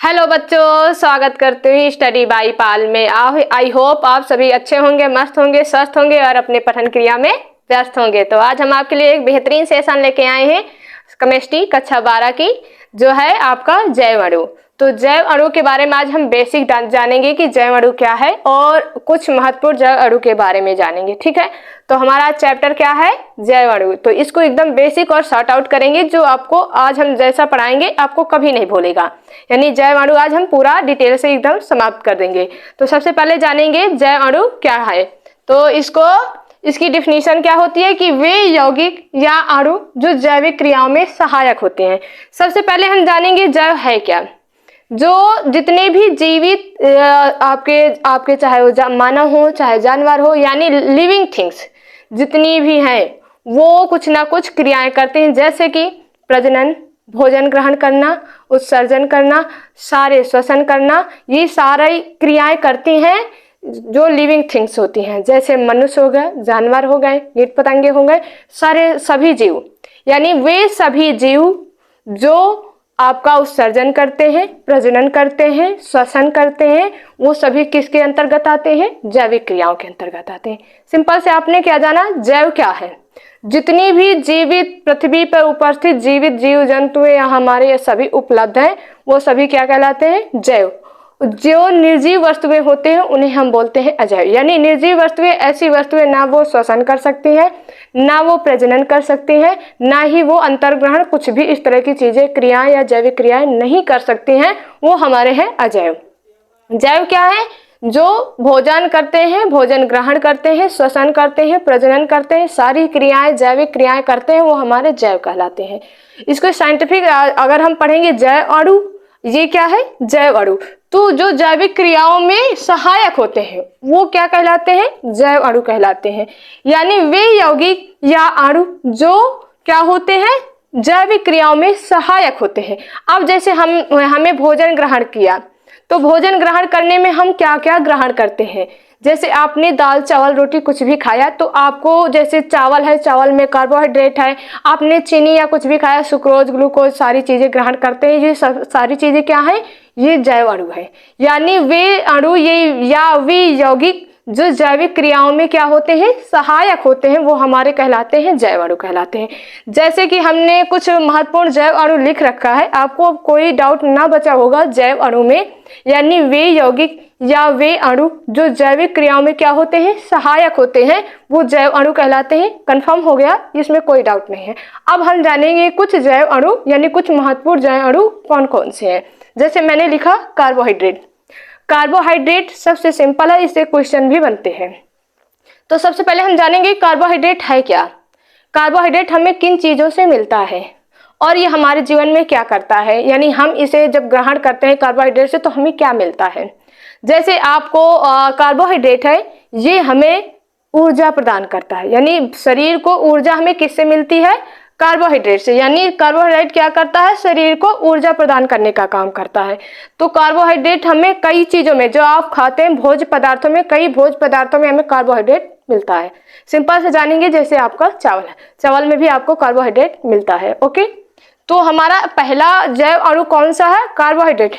Hello बच्चों, स्वागत करते हुए स्टडी बाई पाल में। आई होप आप सभी अच्छे होंगे, मस्त होंगे, स्वस्थ होंगे और अपने पठन क्रिया में व्यस्त होंगे। तो आज हम आपके लिए एक बेहतरीन सेशन लेके आए हैं केमिस्ट्री कक्षा 12 की, जो है आपका जैव अणु। तो जैव अणु के बारे में आज हम बेसिक जानेंगे कि जैव अणु क्या है और कुछ महत्वपूर्ण जैव अणु के बारे में जानेंगे। ठीक है, तो हमारा चैप्टर क्या है? जैव अणु। तो इसको एकदम बेसिक और शॉर्ट आउट करेंगे, जो आपको आज हम जैसा पढ़ाएंगे आपको कभी नहीं भूलेगा। यानी जैव अणु आज हम पूरा डिटेल से एकदम समाप्त कर देंगे। तो सबसे पहले जानेंगे जैव अणु क्या है। तो इसकी डिफिनीशन क्या होती है कि वे यौगिक या अणु जो जैविक क्रियाओं में सहायक होते हैं। सबसे पहले हम जानेंगे जैव है क्या। जो जितने भी जीवित आपके चाहे वो मानव हो चाहे जानवर हो, यानी लिविंग थिंग्स जितनी भी हैं, वो कुछ ना कुछ क्रियाएं करते हैं, जैसे कि प्रजनन, भोजन ग्रहण करना, उत्सर्जन करना, सारे श्वसन करना। ये सारी क्रियाएं करती हैं जो लिविंग थिंग्स होती हैं, जैसे मनुष्य हो गए, जानवर हो गए, कीट पतंगे हो गए, सभी जीव। यानी वे सभी जीव जो आपका उत्सर्जन करते हैं, प्रजनन करते हैं, श्वसन करते हैं, वो सभी किसके अंतर्गत आते हैं? जैविक क्रियाओं के अंतर्गत आते हैं। सिंपल से आपने क्या जाना, जैव क्या है? जितनी भी जीवित पृथ्वी पर उपस्थित जीवित जीव जंतु यहाँ हमारे सभी उपलब्ध हैं, वो सभी क्या कहलाते हैं? जैव। जो निर्जीव वस्तुएं होते हैं उन्हें हम बोलते हैं अजैव। यानी निर्जीव वस्तुएं ऐसी वस्तुएं ना वो श्वसन कर सकती हैं, ना वो प्रजनन कर सकती हैं, ना ही वो अंतर्ग्रहण, कुछ भी इस तरह की चीजें क्रियाएं या जैविक क्रियाएं नहीं कर सकती हैं, वो हमारे हैं अजैव। जैव क्या है? जो भोजन करते हैं, भोजन ग्रहण करते हैं, श्वसन करते हैं, प्रजनन करते हैं, सारी क्रियाएं जैविक क्रियाएं करते हैं, वो हमारे जैव कहलाते हैं। इसको साइंटिफिक अगर हम पढ़ेंगे जैव अणु, ये क्या है? जैव अणु। तो जो जैविक क्रियाओं में सहायक होते हैं वो क्या कहलाते हैं? जैव अणु कहलाते हैं। यानी वे यौगिक या अणु जो क्या होते हैं? जैविक क्रियाओं में सहायक होते हैं। अब जैसे हमें भोजन ग्रहण किया, तो भोजन ग्रहण करने में हम क्या क्या ग्रहण करते हैं? जैसे आपने दाल चावल रोटी कुछ भी खाया, तो आपको जैसे चावल है, चावल में कार्बोहाइड्रेट है, आपने चीनी या कुछ भी खाया, सुक्रोज, ग्लूकोज, सारी चीजें ग्रहण करते हैं। ये सारी चीजें क्या है? ये जैव अणु है। यानी वे अणु वे यौगिक जो जैविक क्रियाओं में क्या होते हैं? सहायक होते हैं, वो हमारे कहलाते हैं जैव अणु कहलाते हैं। जैसे कि हमने कुछ महत्वपूर्ण जैव अणु लिख रखा है, आपको कोई डाउट ना बचा होगा जैव अणु में। यानी वे यौगिक या वे अणु जो जैविक क्रियाओं में क्या होते हैं? सहायक होते हैं, वो जैव अणु कहलाते हैं। कंफर्म हो गया, इसमें कोई डाउट नहीं है। अब हम जानेंगे कुछ जैव अणु, यानी कुछ महत्वपूर्ण जैव अणु कौन कौन से हैं। जैसे मैंने लिखा कार्बोहाइड्रेट। कार्बोहाइड्रेट सबसे सिंपल है, इससे क्वेश्चन भी बनते हैं। तो सबसे पहले हम जानेंगे कार्बोहाइड्रेट है क्या। कार्बोहाइड्रेट हमें किन चीजों से मिलता है और ये हमारे जीवन में क्या करता है, यानी हम इसे जब ग्रहण करते हैं कार्बोहाइड्रेट से तो हमें क्या मिलता है। जैसे आपको कार्बोहाइड्रेट है, ये हमें ऊर्जा प्रदान करता है। यानी शरीर को ऊर्जा हमें किससे मिलती है? कार्बोहाइड्रेट से। यानी कार्बोहाइड्रेट क्या करता है? शरीर को ऊर्जा प्रदान करने का काम करता है। तो कार्बोहाइड्रेट हमें कई चीजों में, जो आप खाते हैं भोज्य पदार्थों में, कई भोज्य पदार्थों में हमें कार्बोहाइड्रेट मिलता है। सिंपल से जानेंगे, जैसे आपका चावल है, चावल में भी आपको कार्बोहाइड्रेट मिलता है। ओके, तो हमारा पहला जैव अणु कौन सा है? कार्बोहाइड्रेट।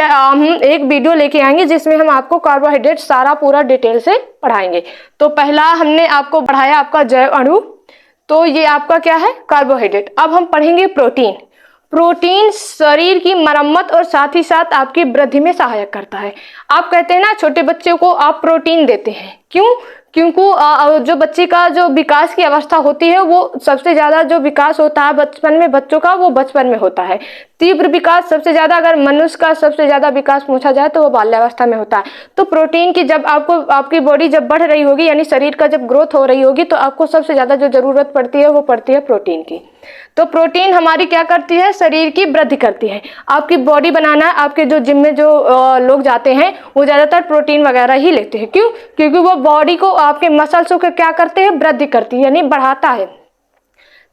हम एक वीडियो लेके आएंगे जिसमें हम आपको कार्बोहाइड्रेट सारा पूरा डिटेल से पढ़ाएंगे। तो पहला हमने आपको पढ़ाया आपका जैव अणु, तो ये आपका क्या है? कार्बोहाइड्रेट। अब हम पढ़ेंगे प्रोटीन। प्रोटीन शरीर की मरम्मत और साथ ही साथ आपकी वृद्धि में सहायक करता है। आप कहते हैं ना, छोटे बच्चे को आप प्रोटीन देते हैं, क्यों? क्योंकि जो बच्चे का जो विकास की अवस्था होती है, वो सबसे ज्यादा जो विकास होता है बचपन में बच्चों का, वो बचपन में होता है। तीव्र विकास सबसे ज्यादा, अगर मनुष्य का सबसे ज्यादा विकास पूछा जाए तो वो बाल्यावस्था में होता है। तो प्रोटीन की जब आपकी बॉडी जब बढ़ रही होगी, यानी शरीर का जब ग्रोथ हो रही होगी, तो आपको सबसे ज्यादा जो जरूरत पड़ती है वो पड़ती है प्रोटीन की। तो प्रोटीन हमारी क्या करती है? शरीर की वृद्धि करती है। आपकी बॉडी बनाना, आपके जो जिम में जो लोग जाते हैं वो ज्यादातर प्रोटीन वगैरह ही लेते हैं। क्यों? क्योंकि वो बॉडी को, आपके मसल्स को क्या करते हैं? वृद्धि करती है, यानी बढ़ाता है,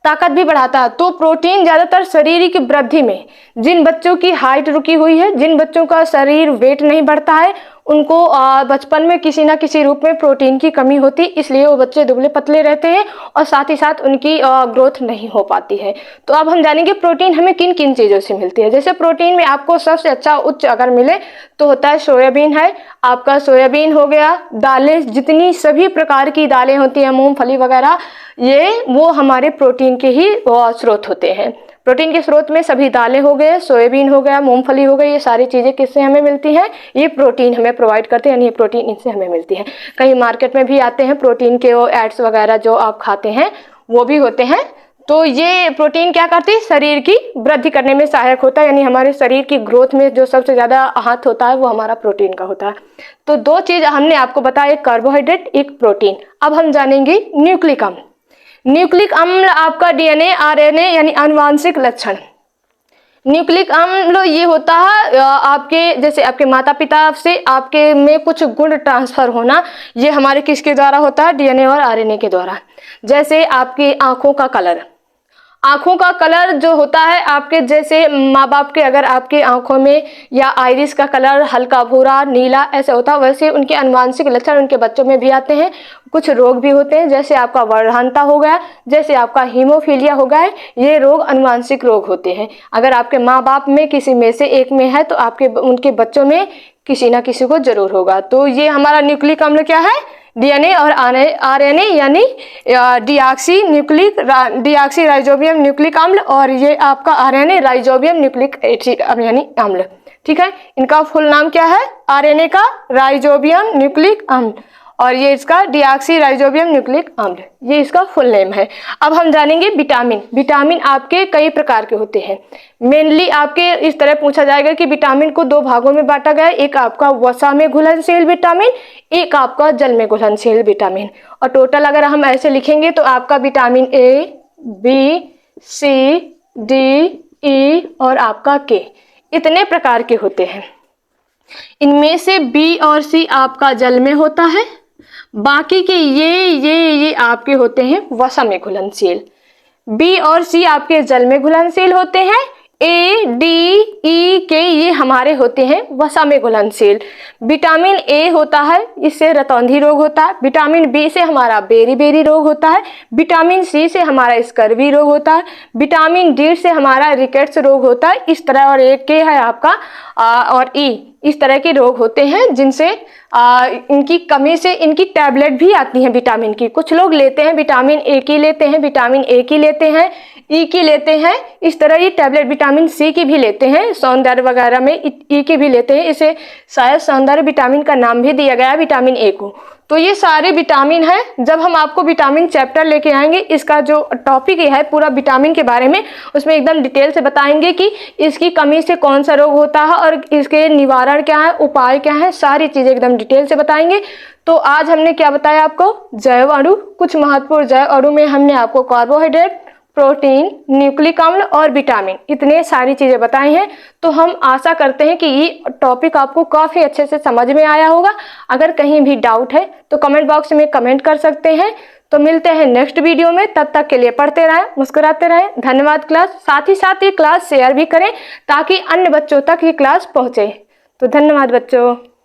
ताकत भी बढ़ाता है। तो प्रोटीन ज्यादातर शरीर की वृद्धि में, जिन बच्चों की हाइट रुकी हुई है, जिन बच्चों का शरीर वेट नहीं बढ़ता है, उनको बचपन में किसी ना किसी रूप में प्रोटीन की कमी होती, इसलिए वो बच्चे दुबले पतले रहते हैं और साथ ही साथ उनकी ग्रोथ नहीं हो पाती है। तो अब हम जानेंगे प्रोटीन हमें किन किन चीज़ों से मिलती है। जैसे प्रोटीन में आपको सबसे अच्छा उच्च अगर मिले तो होता है सोयाबीन है, आपका सोयाबीन हो गया, दालें, जितनी सभी प्रकार की दालें होती हैं, मूंगफली वगैरह, ये वो हमारे प्रोटीन के ही स्रोत होते हैं। प्रोटीन के स्रोत में सभी दालें हो गए, सोयाबीन हो गया, मूंगफली हो गई, ये सारी चीज़ें किससे हमें मिलती हैं, ये प्रोटीन हमें प्रोवाइड करते हैं, यानी प्रोटीन इनसे हमें मिलती है। कहीं मार्केट में भी आते हैं प्रोटीन के वो एड्स वगैरह, जो आप खाते हैं वो भी होते हैं। तो ये प्रोटीन क्या करती है, शरीर की वृद्धि करने में सहायक होता है, यानी हमारे शरीर की ग्रोथ में जो सबसे ज़्यादा हाथ होता है वो हमारा प्रोटीन का होता है। तो दो चीज़ हमने आपको बताया, एक कार्बोहाइड्रेट, एक प्रोटीन। अब हम जानेंगे न्यूक्लिक अम्ल। न्यूक्लिक अम्ल आपका डीएनए आरएनए यानी आनुवांशिक लक्षण। न्यूक्लिक अम्ल ये होता है आपके, जैसे आपके माता पिता से आपके में कुछ गुण ट्रांसफर होना, ये हमारे किसके द्वारा होता है, डीएनए और आरएनए के द्वारा। जैसे आपकी आंखों का कलर, आंखों का कलर जो होता है आपके, जैसे माँ बाप के अगर आपके आंखों में या आइरिस का कलर हल्का भूरा नीला ऐसा होता है, वैसे उनके आनुवांशिक लक्षण उनके बच्चों में भी आते हैं। कुछ रोग भी होते हैं, जैसे आपका वर्धनता हो गया, जैसे आपका हीमोफीलिया हो गया है, ये रोग आनुवांशिक रोग होते हैं। अगर आपके माँ बाप में किसी में से एक में है तो आपके उनके बच्चों में किसी ना किसी को जरूर होगा। तो ये हमारा न्यूक्लिक अम्ल क्या है, डीएनए और आरएनए यानी डिऑक्सी राइजोबियम न्यूक्लिक अम्ल, और ये आपका आरएनए राइजोबियम न्यूक्लिक एसिड यानी अम्ल। ठीक है, इनका फुल नाम क्या है, आरएनए का राइजोबियम न्यूक्लिक अम्ल और ये इसका डिऑक्सी राइजोबियम न्यूक्लिक अम्ल, ये इसका फुल नेम है। अब हम जानेंगे विटामिन। विटामिन आपके कई प्रकार के होते हैं। मेनली आपके इस तरह पूछा जाएगा कि विटामिन को दो भागों में बांटा गया है, एक आपका वसा में घुलनशील विटामिन, एक आपका जल में घुलनशील विटामिन। और टोटल अगर हम ऐसे लिखेंगे तो आपका vitamin A, B, C, D, E और आपका के, इतने प्रकार के होते हैं। इनमें से बी और सी आपका जल में होता है, बाकी के ये आपके होते हैं वसा में घुलनशील। बी और सी आपके जल में घुलनशील होते हैं, ए, डी, ई के ये हमारे होते हैं वसा में घुलनशील। विटामिन ए होता है, इससे रतौंधी रोग होता है। विटामिन बी से हमारा बेरी रोग होता है। विटामिन सी से हमारा स्कर्वी रोग होता है। विटामिन डी से हमारा रिकेट्स रोग होता है। इस तरह, और एक के है आपका और ई, इस तरह के रोग होते हैं जिनसे इनकी कमी से इनकी टैबलेट भी आती हैं विटामिन की। कुछ लोग लेते हैं विटामिन ए की लेते हैं, विटामिन ए की लेते हैं, ई की लेते हैं, इस तरह ये टैबलेट विटामिन सी की भी लेते हैं, सौंदर्य वगैरह में ई की भी लेते हैं। इसे शायद सौंदर्य विटामिन का नाम भी दिया गया है विटामिन ए को। तो ये सारे विटामिन हैं। जब हम आपको विटामिन चैप्टर लेके आएंगे, इसका जो टॉपिक है पूरा विटामिन के बारे में, उसमें एकदम डिटेल से बताएंगे कि इसकी कमी से कौन सा रोग होता है और इसके निवारण क्या है, उपाय क्या है, सारी चीजें एकदम डिटेल से बताएंगे। तो आज हमने क्या बताया आपको, जैव अणु, कुछ महत्वपूर्ण जैव अणु में हमने आपको कार्बोहाइड्रेट, प्रोटीन, न्यूक्लिक अम्ल और विटामिन, इतने सारी चीजें बताई हैं। तो हम आशा करते हैं कि ये टॉपिक आपको काफी अच्छे से समझ में आया होगा। अगर कहीं भी डाउट है तो कमेंट बॉक्स में कमेंट कर सकते हैं। तो मिलते हैं नेक्स्ट वीडियो में, तब तक के लिए पढ़ते रहें, मुस्कुराते रहें। धन्यवाद क्लास। साथ ही साथ ये क्लास शेयर भी करें ताकि अन्य बच्चों तक ये क्लास पहुंचे। तो धन्यवाद बच्चों।